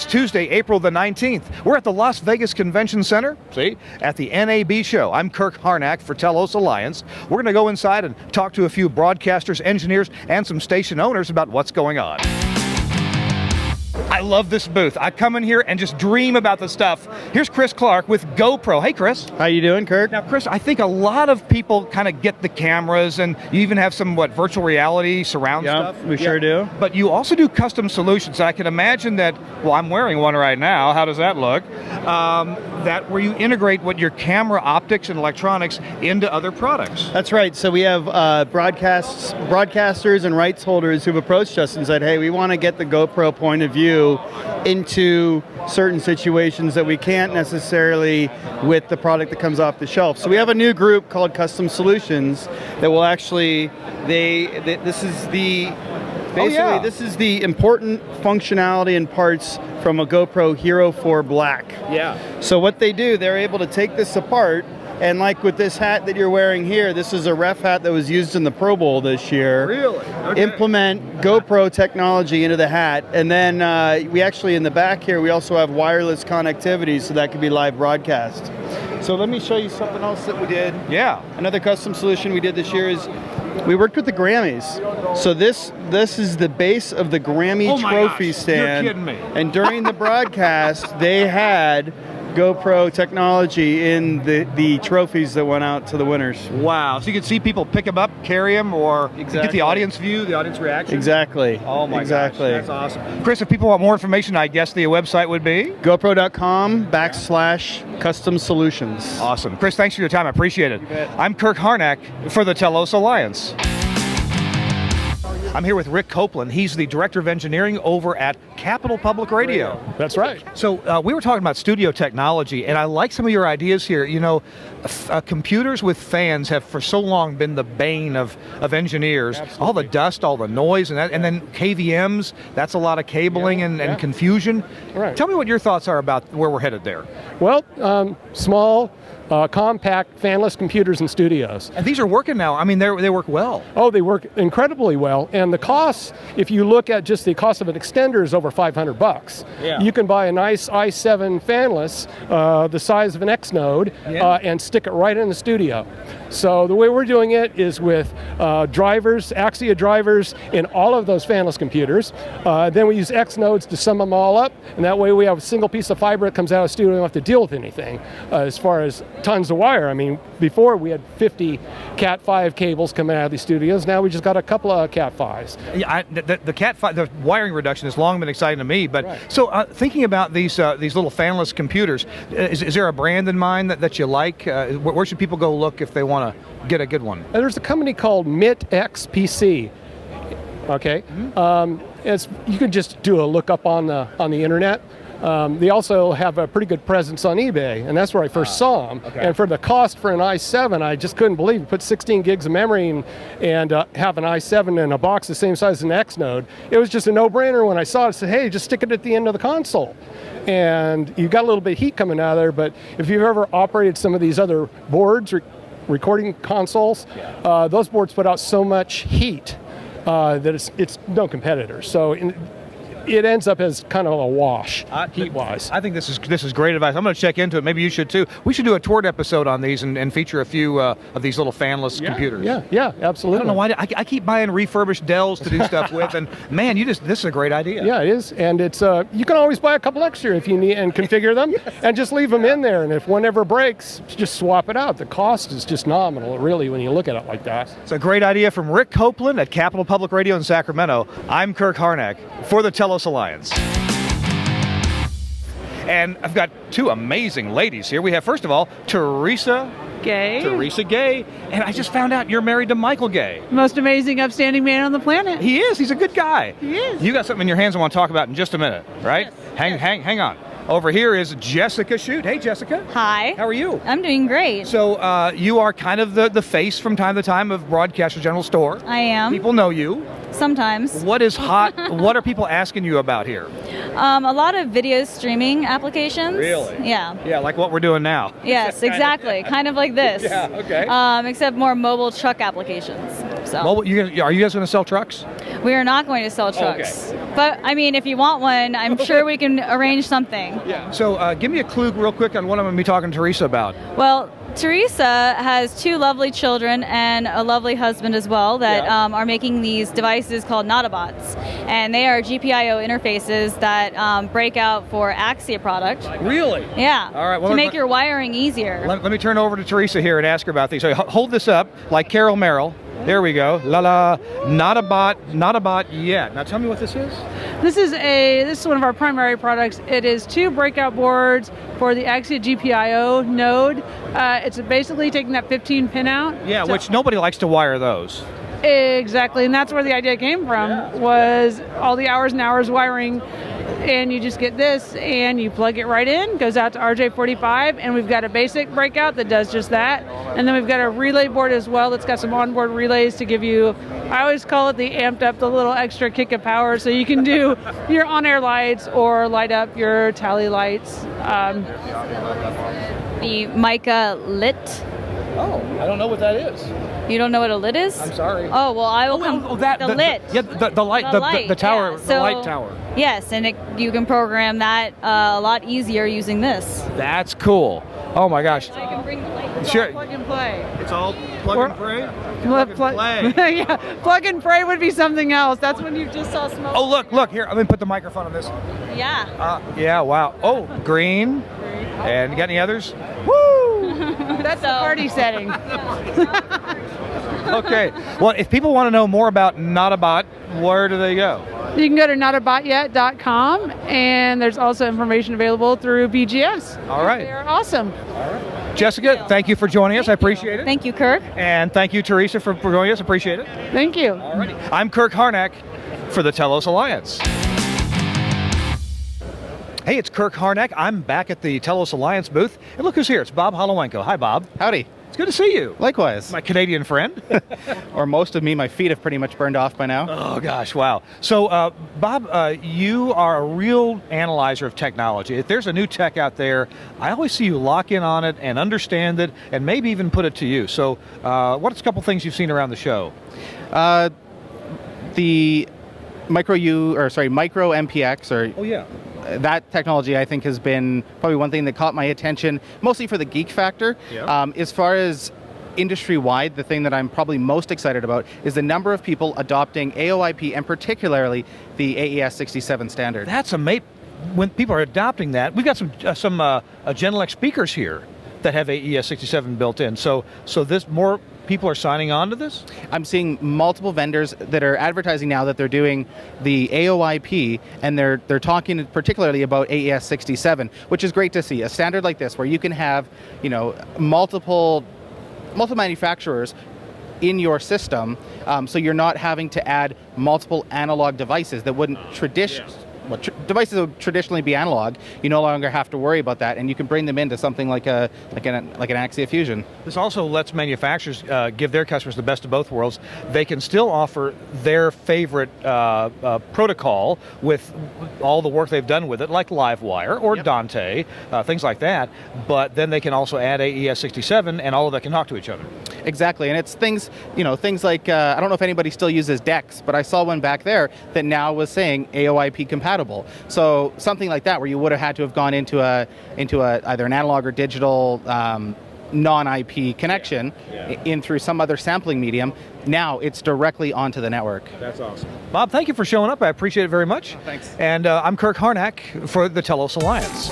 Tuesday, April the 19th. We're at the Las Vegas Convention Center, at the NAB show. I'm Kirk Harnack for Telus Alliance. We're going to go inside and talk to a few broadcasters, engineers, and some station owners about what's going on. I love this booth. I come in here and just dream about the stuff. Here's Chris Clark with GoPro. Hey, Chris. How you doing, Kirk? Now, Chris, I think a lot of people kind of get the cameras, and you even have some, virtual reality surround stuff? We sure do. But you also do custom solutions. I can imagine that, well, I'm wearing one right now. How does that look? That where you integrate what your camera optics and electronics into other products. That's right. So we have broadcasters and rights holders who've approached us and said, hey, we want to get the GoPro point of view into certain situations that we can't necessarily with the product that comes off the shelf. So we have a new group called Custom Solutions that will actually, this is the important functionality and parts from a GoPro Hero 4 Black. Yeah. So what they do, they're able to take this apart, and like with this hat that you're wearing here, this is a ref hat that was used in the Pro Bowl this year. Really? Okay. Implement GoPro technology into the hat, and then we actually, in the back here, we also have wireless connectivity, so that could be live broadcast. So let me show you something else that we did. Yeah. Another custom solution we did this year is we worked with the Grammys. So this is the base of the Grammy trophy stand. You're kidding me. And during the broadcast, they had GoPro technology in the trophies that went out to the winners. Wow. So you can see people pick them up, carry them, or get the audience view, the audience reaction? Exactly. Oh my gosh, that's awesome. Chris, if people want more information, I guess the website would be? GoPro.com/custom solutions. Awesome. Chris, thanks for your time. I appreciate it. I'm Kirk Harnack for the Telus Alliance. I'm here with Rick Copeland. He's the Director of Engineering over at Capital Public Radio. That's right. So we were talking about studio technology, and I like some of your ideas here. You know, computers with fans have for so long been the bane of engineers. Absolutely. All the dust, all the noise, and then KVMs, that's a lot of cabling and confusion. Right. Tell me what your thoughts are about where we're headed there. Well, small, compact, fanless computers in studios. And these are working now. I mean, they work well. Oh, they work incredibly well. And the cost, if you look at just the cost of an extender, is over $500. Yeah. You can buy a nice i7 fanless, the size of an X node, and stick it right in the studio. So the way we're doing it is with drivers, Axia drivers, in all of those fanless computers. Then we use X nodes to sum them all up, and that way we have a single piece of fiber that comes out of the studio. We don't have to deal with anything as far as tons of wire. I mean, before we had 50 Cat5 cables coming out of these studios. Now we just got a couple of Cat5s. Yeah, the Cat5, the wiring reduction has long been exciting to me. But so thinking about these little fanless computers, is there a brand in mind that you like? Where should people go look if they want to get a good one? There's a company called MitXPC. Okay, you can just do a look up on the internet. They also have a pretty good presence on eBay, and that's where I first saw them. Okay. And for the cost for an i7, I just couldn't believe it. Put 16 gigs of memory and have an i7 in a box the same size as an X node. It was just a no-brainer when I saw it. I said, hey, just stick it at the end of the console. And you got a little bit of heat coming out of there, but if you've ever operated some of these other boards, recording consoles, those boards put out so much heat that it's no competitor. So it ends up as kind of a wash, heat-wise. I think this is great advice. I'm going to check into it. Maybe you should too. We should do a toured episode on these and feature a few of these little fanless computers. Yeah, absolutely. I don't know why I keep buying refurbished Dells to do stuff with, and man, this is a great idea. Yeah, it is, and it's you can always buy a couple extra if you need and configure them, and just leave them in there. And if one ever breaks, just swap it out. The cost is just nominal, really, when you look at it like that. It's a great idea from Rick Copeland at Capital Public Radio in Sacramento. I'm Kirk Harnack for the Telus Alliance. And I've got two amazing ladies here. We have, first of all, Teresa Gay. And I just found out you're married to Michael Gay. Most amazing, upstanding man on the planet. He is. He's a good guy. He is. You got something in your hands I want to talk about in just a minute, right? Yes. Hang on. Over here is Jessica Shute. Hey, Jessica. Hi. How are you? I'm doing great. So you are kind of the face from time to time of Broadcaster General Store. I am. People know you. Sometimes. What is hot? What are people asking you about here? A lot of video streaming applications. Really? Yeah. Yeah, like what we're doing now. Yes, exactly. Kind of like this. Yeah, okay. Except more mobile truck applications. So Well, are you guys going to sell trucks? we are not going to sell trucks. But I mean, if you want one, I'm sure we can arrange something. So give me a clue real quick on what I'm going to be talking to Teresa about. Well, Teresa has 2 lovely children and a lovely husband as well that are making these devices called Nautobots. And they are GPIO interfaces that break out for Axia product. Really? Yeah. All right. Well, to make your wiring easier. Let me turn over to Teresa here and ask her about these. So hold this up like Carol Merrill. There we go. La la. Not a bot yet. Now tell me what this is. This is one of our primary products. It is 2 breakout boards for the Axia GPIO node. It's basically taking that 15 pin out. Yeah, which nobody likes to wire those. Exactly, and that's where the idea came from, was all the hours and hours wiring, and you just get this, and you plug it right in, goes out to RJ45, and we've got a basic breakout that does just that, and then we've got a relay board as well that's got some onboard relays to give you, I always call it the amped up, the little extra kick of power, so you can do your on-air lights or light up your tally lights. The mica lit. Oh, I don't know what that is. You don't know what a lit is? I'm sorry. Oh, well, I will come. The lit. Yeah, the light, the tower, yeah. the light tower. Yes, and you can program that a lot easier using this. That's cool. Oh my gosh. I can bring the light. Sure. Plug and play. It's all plug and play? Yeah, plug and pray would be something else. That's when you just saw smoke. Oh, look, here, let me put the microphone on this. Yeah. Yeah, wow. Oh, green. And you got any others? Woo! That's the party setting. Okay. Well, if people want to know more about Not a Bot, where do they go? You can go to notabotyet.com, and there's also information available through BGS. All right. They're awesome. Jessica, thank you for joining us. I appreciate it. Thank you, Kirk. And thank you, Teresa, for joining us. Appreciate it. Thank you. All righty. I'm Kirk Harnack for the Telus Alliance. Hey, it's Kirk Harnack. I'm back at the Telus Alliance booth. And look who's here. It's Bob Holowenko. Hi, Bob. Howdy. It's good to see you. Likewise. My Canadian friend. Or most of me. My feet have pretty much burned off by now. Oh, gosh, wow. So, Bob, you are a real analyzer of technology. If there's a new tech out there, I always see you lock in on it and understand it and maybe even put it to use. So, what's a couple things you've seen around the show? The micro MPX, or Oh, yeah. that technology, I think, has been probably one thing that caught my attention, mostly for the geek factor. Yeah. As far as industry-wide, the thing that I'm probably most excited about is the number of people adopting AoIP, and particularly the AES67 standard. That's amazing. When people are adopting that, we've got some Genelec speakers here that have AES67 built in. So this more people are signing on to this? I'm seeing multiple vendors that are advertising now that they're doing the AoIP, and they're talking particularly about AES67, which is great to see. A standard like this, where you can have, multiple manufacturers in your system, so you're not having to add multiple analog devices that wouldn't devices that would traditionally be analog. You no longer have to worry about that, and you can bring them into something like an Axia Fusion. This also lets manufacturers give their customers the best of both worlds. They can still offer their favorite protocol with all the work they've done with it, like Livewire or Dante, things like that, but then they can also add AES67, and all of that can talk to each other. Exactly, and it's things like, I don't know if anybody still uses DEX, but I saw one back there that now was saying AoIP compatible. So something like that, where you would have had to have gone into either an analog or digital non-IP connection in through some other sampling medium. Now it's directly onto the network. That's awesome. Bob, thank you for showing up. I appreciate it very much. Oh, thanks. And I'm Kirk Harnack for the Telus Alliance.